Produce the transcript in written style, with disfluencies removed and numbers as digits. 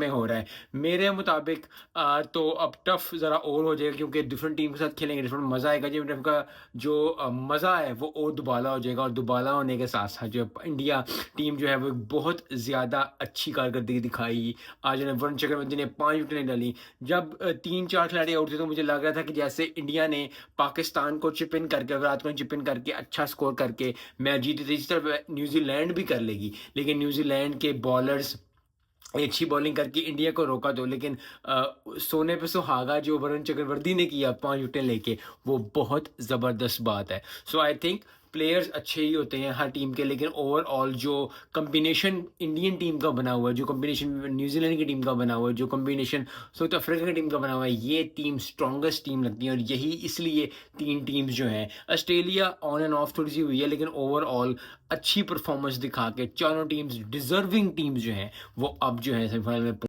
में हो रहा है। मेरे मुताबिक तो अब टफ ज़रा और हो जाएगा क्योंकि डिफरेंट टीम के साथ खेलेंगे, डिफरेंट मज़ा आएगा। जी का जो मज़ा है वो और दुबाला हो जाएगा, और दुबाला होने के साथ-साथ जो इंडिया टीम जो है वो बहुत ज़्यादा अच्छी कारकर्दगी दिखाई। आज ने वरुण चक्रवर्ती ने 5 विकेटें डाली। जब 3-4 खिलाड़ी आउट थे तो मुझे लग रहा था कि जैसे इंडिया ने पाकिस्तान को चिप इन करके, विराट कोहली चिप इन करके अच्छा स्कोर करके मैच जीती थी। इसी तरह न्यूज़ीलैंड भी कर लेगी। लेकिन न्यूज़ीलैंड के बॉलर्स अच्छी बॉलिंग करके इंडिया को रोका दो, लेकिन सोने पे सुहागा जो वरुण चक्रवर्ती ने किया 5 विकेटें लेके, वो बहुत ज़बरदस्त बात है। सो आई थिंक प्लेयर्स अच्छे ही होते हैं हर टीम के, लेकिन ओवरऑल जो कॉम्बिनेशन इंडियन टीम का बना हुआ है, जो कॉम्बिनेशन न्यूजीलैंड की टीम का बना हुआ है, जो कॉम्बिनेशन साउथ अफ्रीका की टीम का बना हुआ है, ये टीम स्ट्रॉन्गेस्ट टीम लगती है। और यही इसलिए 3 टीम्स जो हैं, ऑस्ट्रेलिया ऑन एंड ऑफ थोड़ी सी हुई है, लेकिन ओवरऑल अच्छी परफॉर्मेंस दिखा के चारों टीम्स डिजर्विंग टीम्स जो हैं वो अब जो है सेमीफाइनल में